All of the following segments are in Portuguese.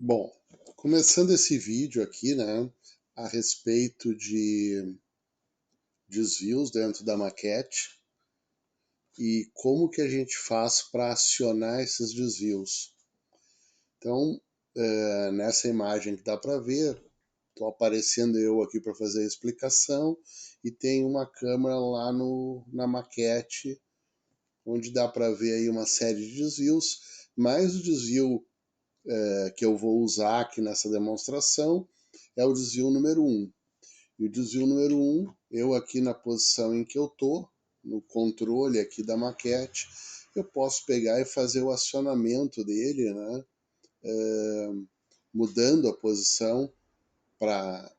Bom, começando esse vídeo aqui, né, a respeito de desvios dentro da maquete e como que a gente faz para acionar esses desvios. Então, nessa imagem que dá para ver, estou aparecendo eu aqui para fazer a explicação e tem uma câmera lá na maquete, onde dá para ver aí uma série de desvios, mas o desvio que eu vou usar aqui nessa demonstração é o desvio número 1. E o desvio número 1, eu aqui na posição em que eu estou, no controle aqui da maquete, eu posso pegar e fazer o acionamento dele, né? Mudando a posição para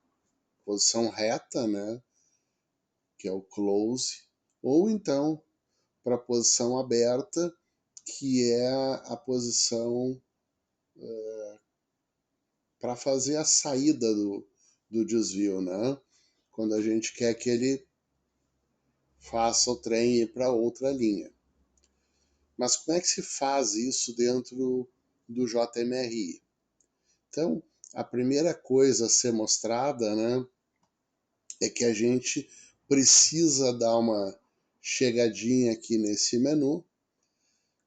posição reta, né? Que é o close, ou então para a posição aberta, que é a posição para fazer a saída do desvio, né? Quando a gente quer que ele faça o trem ir para outra linha. Mas como é que se faz isso dentro do JMRI? Então, a primeira coisa a ser mostrada, né, é que a gente precisa dar uma chegadinha aqui nesse menu,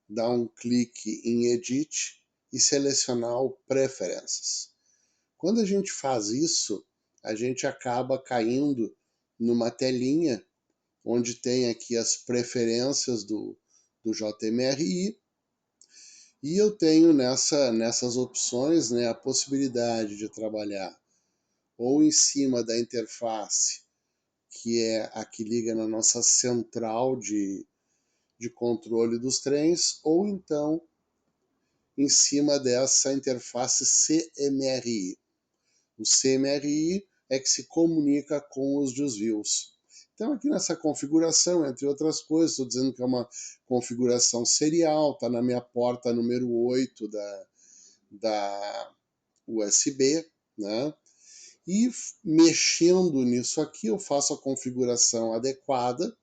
dar um clique em Edit e selecionar o Preferences. Quando a gente faz isso, a gente acaba caindo numa telinha onde tem aqui as preferências do JMRI, e eu tenho nessas opções, né, a possibilidade de trabalhar ou em cima da interface, que é a que liga na nossa central de controle dos trens, ou então em cima dessa interface CMRI. O CMRI é que se comunica com os desvios. Então, aqui nessa configuração, entre outras coisas, estou dizendo que é uma configuração serial, está na minha porta número 8 da USB, né? E mexendo nisso aqui, eu faço a configuração adequada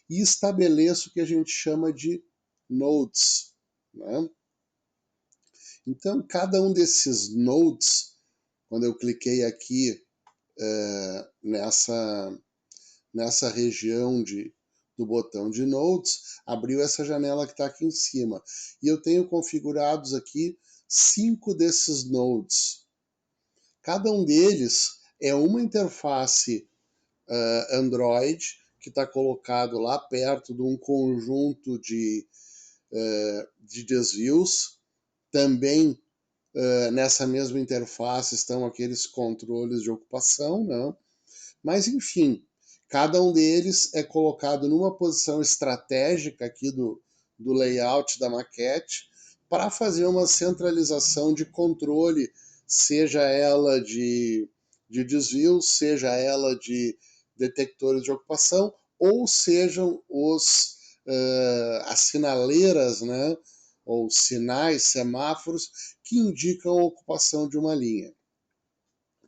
e estabeleço o que a gente chama de nodes, né? Então, cada um desses nodes, quando eu cliquei aqui nessa região do botão de Nodes, abriu essa janela que está aqui em cima. E eu tenho configurados aqui 5 desses Nodes. Cada um deles é uma interface Android que está colocado lá perto de um conjunto de desvios. Também nessa mesma interface estão aqueles controles de ocupação, né? Mas, enfim, cada um deles é colocado numa posição estratégica aqui do layout da maquete para fazer uma centralização de controle, seja ela de desvio, seja ela de detectores de ocupação, ou sejam as sinaleiras, né, ou sinais, semáforos, que indicam a ocupação de uma linha.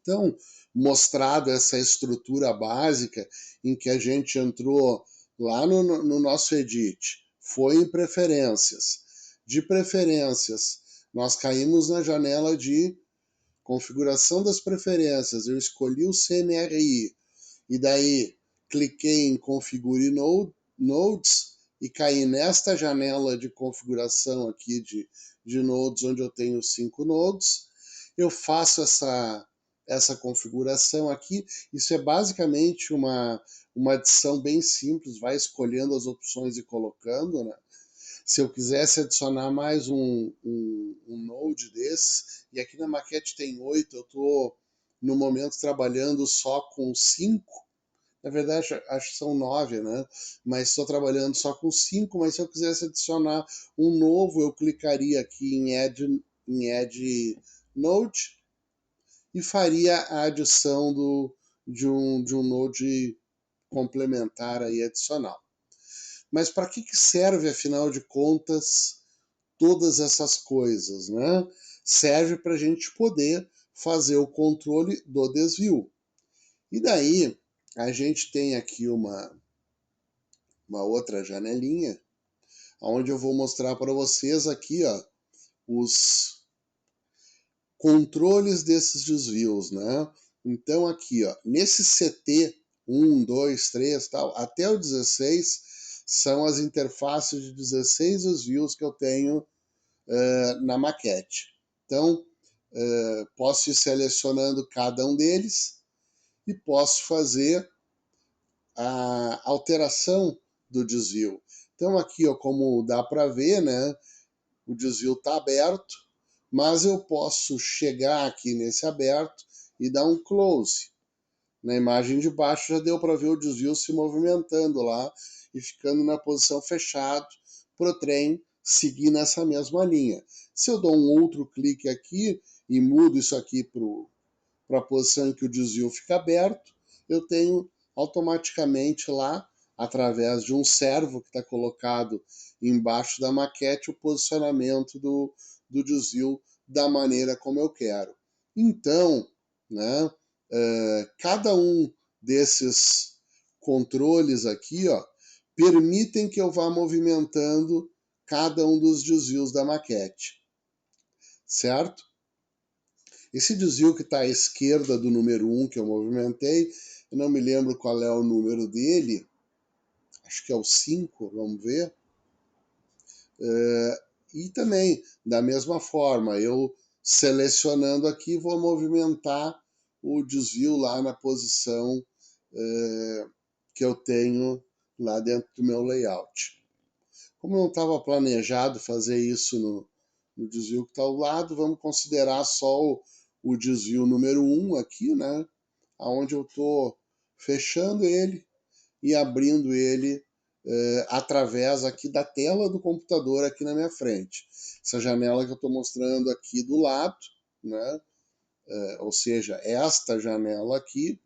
Então, mostrado essa estrutura básica em que a gente entrou lá no nosso edit, foi em preferências. De preferências, nós caímnos na janela de configuração das preferências. Eu escolhi o CMRI e daí cliquei em configure nodes e caí nesta janela de configuração aqui de nodes, onde eu tenho 5 nodes. Eu faço essa configuração aqui. Isso é basicamente uma adição bem simples, vai escolhendo as opções e colocando, né? Se eu quisesse adicionar mais um node desses, e aqui na maquete tem 8, eu estou no momento trabalhando só com 5. Na verdade, acho que são 9, né? Mas estou trabalhando só com 5, mas se eu quisesse adicionar um novo, eu clicaria aqui em Add Node e faria a adição de um node complementar aí adicional. Mas para que serve, afinal de contas, todas essas coisas, né? Serve para a gente poder fazer o controle do desvio. E daí, a gente tem aqui uma outra janelinha, onde eu vou mostrar para vocês aqui, ó, controles desses desvios, né? Então aqui, ó, nesse CT 1, 2, 3, tal, até o 16 são as interfaces de 16 desvios que eu tenho na maquete. Então, posso ir selecionando cada um deles e posso fazer a alteração do desvio. Então aqui, ó, como dá para ver, né, o desvio está aberto, mas eu posso chegar aqui nesse aberto e dar um close. Na imagem de baixo já deu para ver o desvio se movimentando lá e ficando na posição fechada para o trem seguir nessa mesma linha. Se eu dou um outro clique aqui e mudo isso aqui para a posição em que o desvio fica aberto, eu tenho automaticamente lá, através de um servo que está colocado embaixo da maquete, o posicionamento do desvio da maneira como eu quero. Então, né, cada um desses controles aqui, ó, permitem que eu vá movimentando cada um dos desvios da maquete, certo? Esse desvio que está à esquerda do número 1 que eu movimentei, eu não me lembro qual é o número dele, acho que é o 5, vamos ver. E também, da mesma forma, eu selecionando aqui, vou movimentar o desvio lá na posição que eu tenho lá dentro do meu layout. Como não estava planejado fazer isso no desvio que está ao lado, vamos considerar só o desvio número 1 aqui, né? Onde eu estou fechando ele e abrindo ele através aqui da tela do computador aqui na minha frente. Essa janela que eu estou mostrando aqui do lado, né? Ou seja, esta janela aqui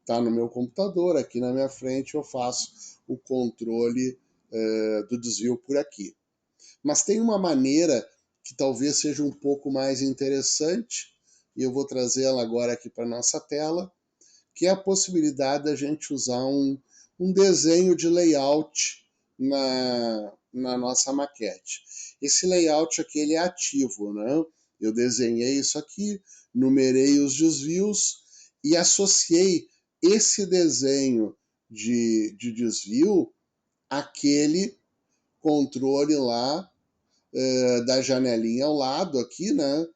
está no meu computador, aqui na minha frente eu faço o controle do desvio por aqui. Mas tem uma maneira que talvez seja um pouco mais interessante, e eu vou trazê-la agora aqui para a nossa tela, que é a possibilidade da gente usar um desenho de layout na nossa maquete. Esse layout aqui ele é ativo, né? Eu desenhei isso aqui, numerei os desvios e associei esse desenho de desvio àquele controle lá da janelinha ao lado aqui, né?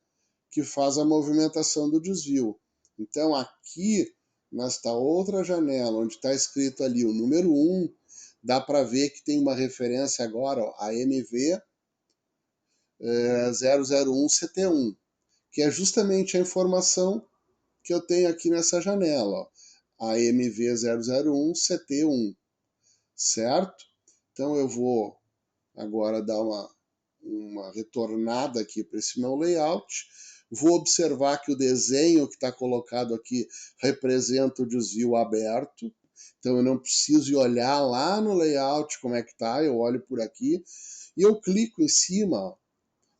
Que faz a movimentação do desvio. Então aqui, nesta outra janela, onde está escrito ali o número 1, dá para ver que tem uma referência agora, ó, a MV 001CT1, que é justamente a informação que eu tenho aqui nessa janela, ó, a MV 001CT1, certo? Então eu vou agora dar uma retornada aqui para esse meu layout. Vou observar que o desenho que está colocado aqui representa o desvio aberto. Então eu não preciso ir olhar lá no layout como é que está, eu olho por aqui e eu clico em cima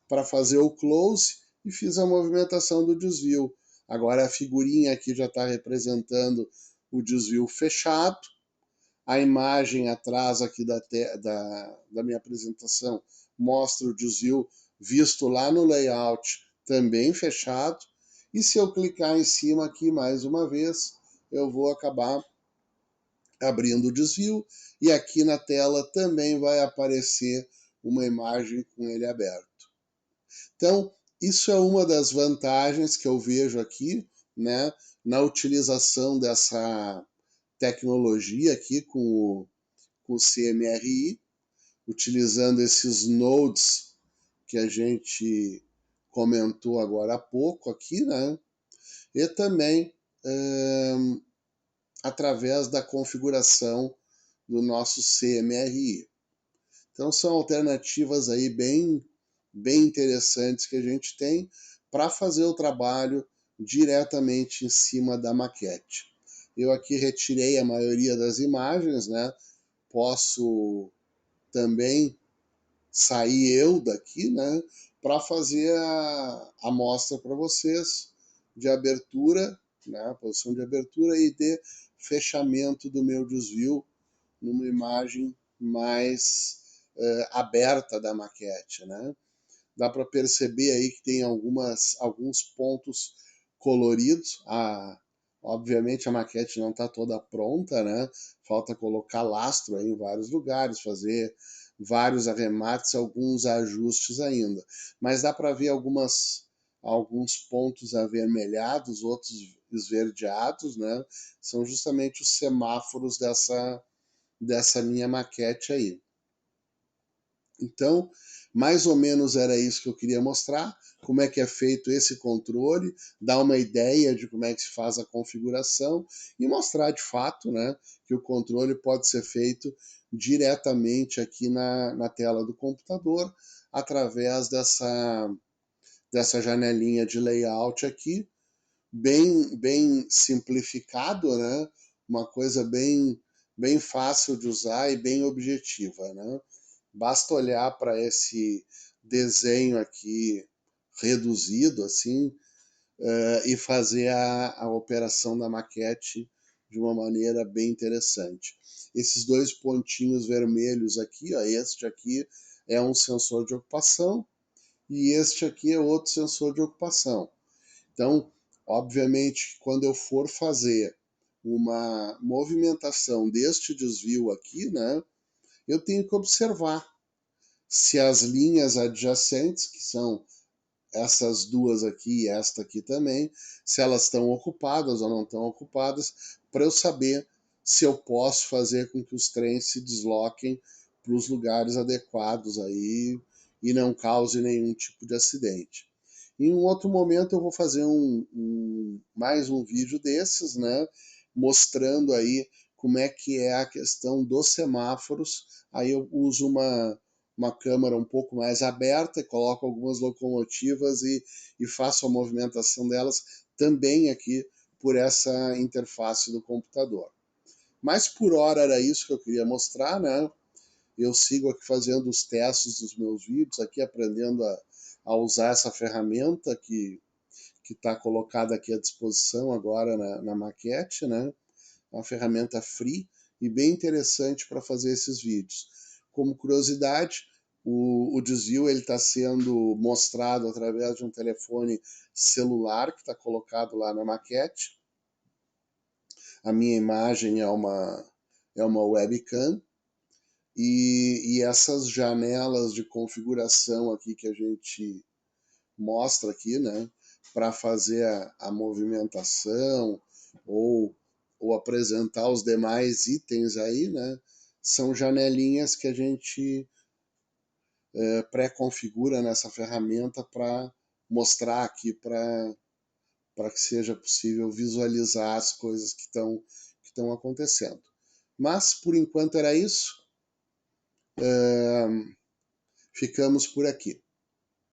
para fazer o close e fiz a movimentação do desvio. Agora a figurinha aqui já está representando o desvio fechado. A imagem atrás aqui da minha apresentação mostra o desvio visto lá no layout, também fechado. E se eu clicar em cima aqui mais uma vez, eu vou acabar abrindo o desvio e aqui na tela também vai aparecer uma imagem com ele aberto. Então, isso é uma das vantagens que eu vejo aqui, né, na utilização dessa tecnologia aqui com o CMRI, utilizando esses nodes que a gente comentou agora há pouco aqui, né? E também através da configuração do nosso CMRI. Então são alternativas aí bem interessantes que a gente tem para fazer o trabalho diretamente em cima da maquete. Eu aqui retirei a maioria das imagens, né? Posso também sair eu daqui, né, para fazer a amostra para vocês de abertura, né, posição de abertura e de fechamento do meu desvio numa imagem mais aberta da maquete, né. Dá para perceber aí que tem alguns pontos coloridos. Obviamente a maquete não está toda pronta, né? Falta colocar lastro aí em vários lugares, fazer vários arremates, alguns ajustes ainda. Mas dá para ver alguns pontos avermelhados, outros esverdeados, né? São justamente os semáforos dessa minha maquete aí. Então, mais ou menos era isso que eu queria mostrar, como é que é feito esse controle, dar uma ideia de como é que se faz a configuração e mostrar de fato, né, que o controle pode ser feito diretamente aqui na tela do computador, através dessa janelinha de layout aqui, bem simplificado, né, uma coisa bem fácil de usar e bem objetiva, né? Basta olhar para esse desenho aqui reduzido assim e fazer a operação da maquete de uma maneira bem interessante. Esses dois pontinhos vermelhos aqui, ó, este aqui é um sensor de ocupação e este aqui é outro sensor de ocupação. Então, obviamente, quando eu for fazer uma movimentação deste desvio aqui, né, eu tenho que observar se as linhas adjacentes, que são essas duas aqui e esta aqui também, se elas estão ocupadas ou não estão ocupadas, para eu saber se eu posso fazer com que os trens se desloquem para os lugares adequados aí e não cause nenhum tipo de acidente. Em um outro momento eu vou fazer mais um vídeo desses, né, mostrando aí como é que é a questão dos semáforos. Aí eu uso uma câmera um pouco mais aberta, coloco algumas locomotivas e faço a movimentação delas também aqui por essa interface do computador. Mas por hora era isso que eu queria mostrar, né? Eu sigo aqui fazendo os testes dos meus vídeos, aqui aprendendo a usar essa ferramenta que está colocada aqui à disposição agora na maquete, né? Uma ferramenta free e bem interessante para fazer esses vídeos. Como curiosidade, o desvio está sendo mostrado através de um telefone celular que está colocado lá na maquete. A minha imagem é uma webcam e essas janelas de configuração aqui que a gente mostra aqui, né, para fazer a movimentação ou, ou apresentar os demais itens aí, né, são janelinhas que a gente pré-configura nessa ferramenta para mostrar aqui para que seja possível visualizar as coisas que estão acontecendo. Mas, por enquanto, era isso. Ficamos por aqui.